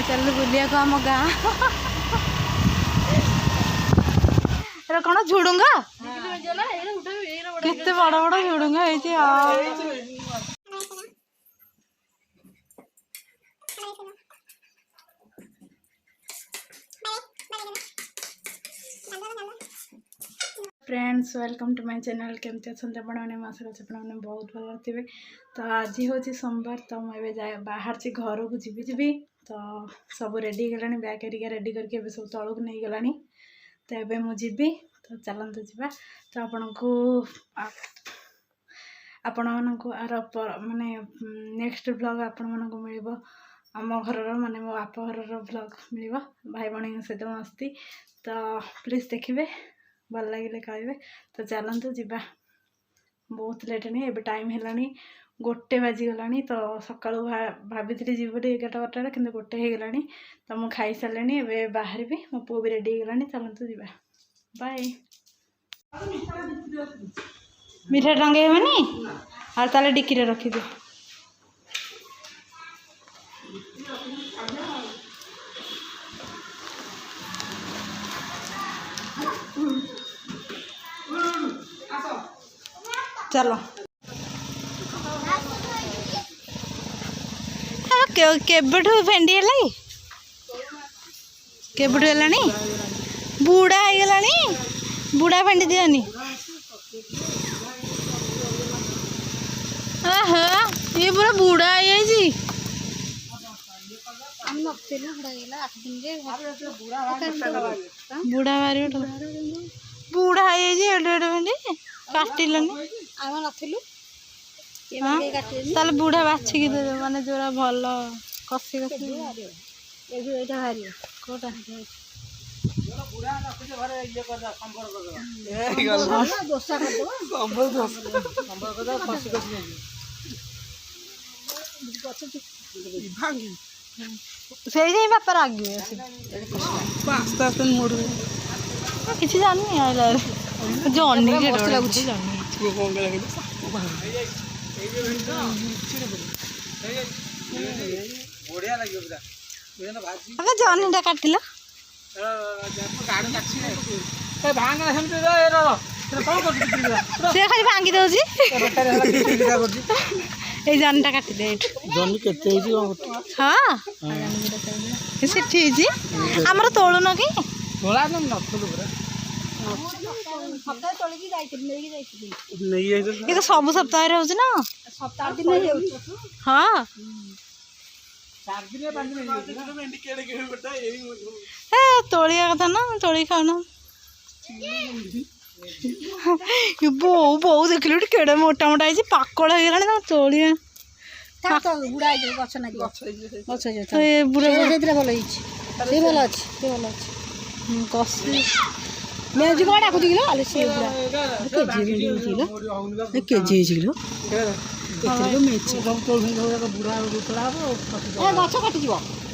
चल बुलिया को आम गाँ कौन झुडुंगा केते बड़ बड़ झुडुंगा friends welcome to my channel केमती अच्छा आपने आशा करने बहुत भल थे। तो आज हूँ सोमवार तो मुझे जाए बाहर से घर को जी तो सब रेडी गलानी बैग करिका रेडी करके सब तौक नहीं गलानी तो ये मुझी तो चलते जावा तो आपण मानक आर माने नेक्स्ट ब्लॉग आपण मानक मिल आम घर माने मो बाप घर ब्लॉग मिल भाई भाई सहित मस्ती तो प्लीज देखिए भल लगे कहे तो चलतु जावा बहुत लेट नहीं एबे टाइम है गोटे बाजीगला तो सका भाभी जी 11टा 12टा कि गोटे हो गला तो मुझे खाई सारे ए बाहर भी मो पु भी रेडी हो गला चलतु जावा बाय मीठा टंगे हेनी और ताले डिक्की रे रखी दे चलो केबठू भेंडी है केबठू है बुढ़ा हो गला बुढ़ा भेंडी दियनी ये पूरा बुढ़ा है बुढ़ा बारी बुढ़ा है भेंडी काटिलनी ताले बुढ़ा बाछिकी दे माने जोरा भल कसी कोटा से बापा रागे आस्ते आस्ते मुड़ किसी जानी आइला जॉनी के लगुच जॉनी काटिल से खाली भांगी दौची ये जॉनीटा काटिदे हाँ से आमर तोलुन कि सब सप्ताह ना हाँ तोलिया कथा ना तोली खाना बो बो देख लो केड़े मोटा मोटा है पाकड़ हो गला तोलिया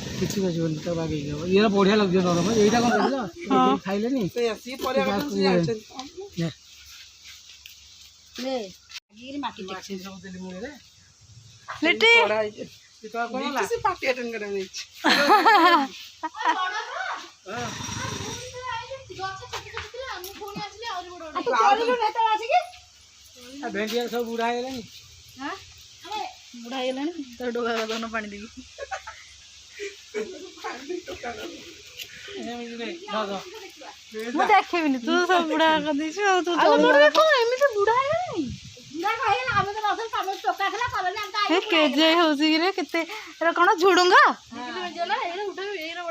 केजी बढ़िया लगे भेंडिया सब बुढ़ा बुढ़ा तो डोगा दोनों पानी देगी देखे तू सब बुढ़ा कर कौन झुडुंगा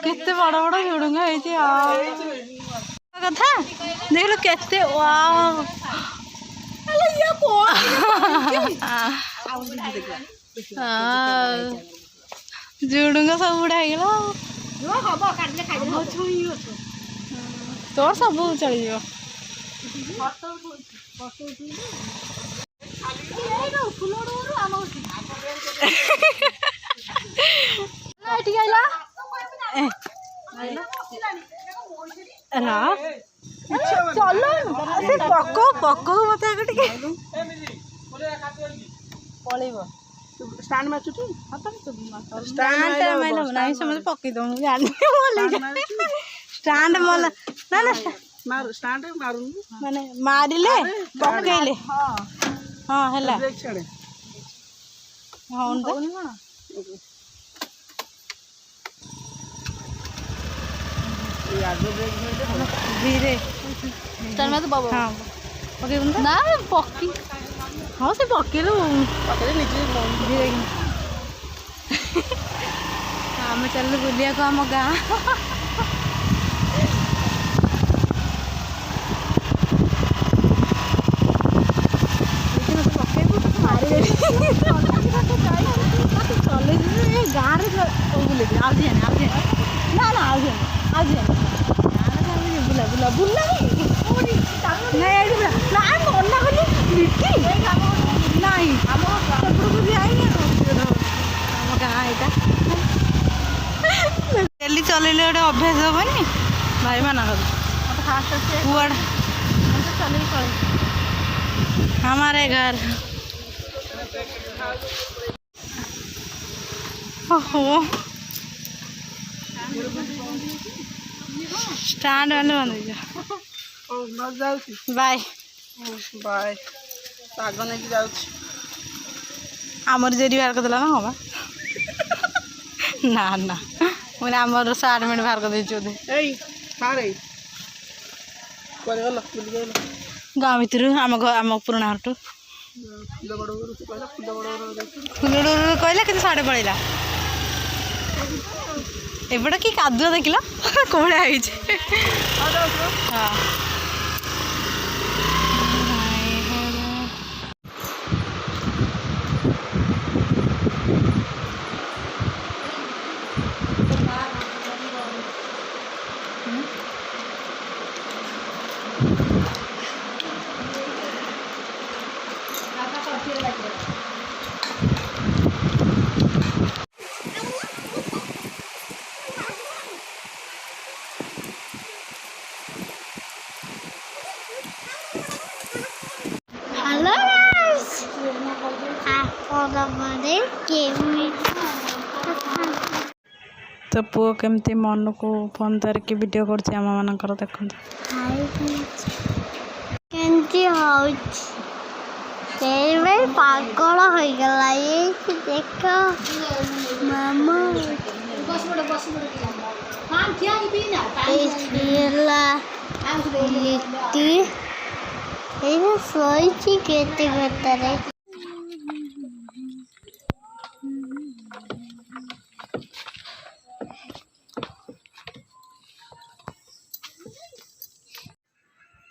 केते बड़ बड़ झुडुंगा कथा देख लो केते वाओ झुडुंगा सब बुढ़ा तोर सब चली चल पक पक मत आगे पलैब स्टैंड में छुटी स्टैंड माइल नहीं समझ पक्की दो जानी स्टैंड मोल ना ना मार स्टैंड मारू माने मारिले पकेइले हां हला ब्रेक छाड़े हां कोन कोन ये आगे ब्रेक में धीरे स्टैंड में तो बाबा हां पके ना पक्की हां से पकेलु पकड़े नीचे धीरे आम चल बुलिया को आम गाँ गाँव ना ना बुला बुला बुला नहीं गाँ यहाँ डेली चलैले गोटे अभ्यास हेनी भाई माना हमारे घर ओहो स्टैंड वाले बंद बाय बाय साग नहीं जाऊँ आमर जेरी बाहर कर ना हाँ ना ना मैंने आमर 60 मिनट बाहर कर गाँव भर आम पुराणा घर फुलडूर कहला कि साढ़े पड़ेगा एपटे कि कादुआ देख कौड़ा हाँ तो पुओ केमती मन को फोन धरिकी वीडियो करछि आम मानकर देखंत केमती होउछ केबे पागल हो गला ये देख मामा बस हां क्या भी ना एला लिट्टी ये सोईची केते करतरे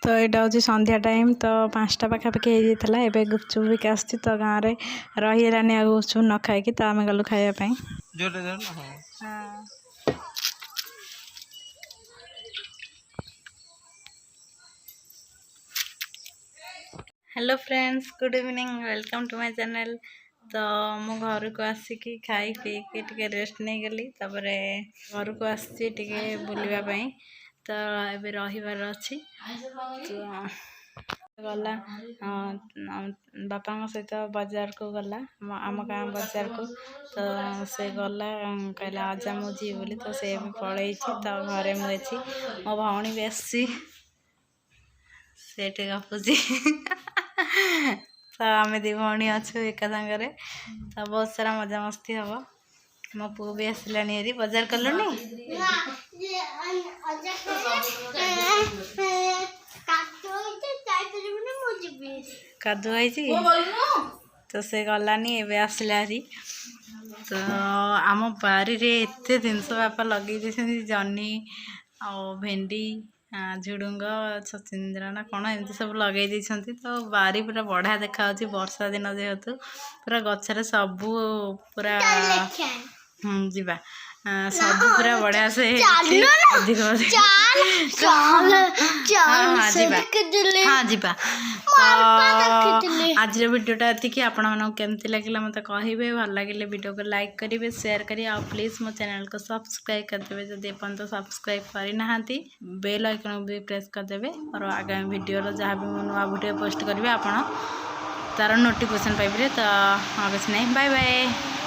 तो यहाँ हूँ संध्या टाइम तो 5टा पाखापाखि हो जाता है गुपचुप बिक आस तो गाँव में रहीलानी आ गुपचुप न खाई तो आम गलु खावाई hello friends good evening welcome to my channel तो मु घर को आसिकी खाई पीकी टे रेस्ट नहीं गली तापर घर को आसी बुलवाई तो ये रहीबार अच्छी तो गला बापा सहित बाजार को गला आम गाँ बाजार को तो से गला कहला अजा मुझी बोली तो से भी पलि तो घरे मुझे मो भौणी भी आसी से गपुची तो आम दी भौणी अच्छु एका सागर तो बहुत सारा मजा मस्ती हम मो पु भी आसलानी हेरी बाजार कलुनी कादु तो से गलानी एवं आसला हारी तो आम बारी रे एते जिनस बापा लगे जह्नी आ भेंडी झुडुंग छचिंद्रा ना कौन एमती सब लगे तो बारी पूरा बढ़िया देखा वर्षा दिन जेहेतु पूरा गचर सबू पूरा जीवा सब पूरा बढ़िया से अधिक हाँ जीवा तो आज वीडियोटा एति आपण मानक केमती लगे मत कहे भल लगे वीडियो को लाइक करेंगे शेयर करेंगे आ प्लीज मो चैनल को सब्सक्राइब करदे जब एपन तो सब्सक्राइब करना बेल आइकन भी प्रेस करदे और आगामी वीडियो जहाँ भी नुआ वीडियो पोस्ट करेंगे आपण तार नोटिफिकेशन पाइबे। तो हाँ किसी नहीं, बाय बाय।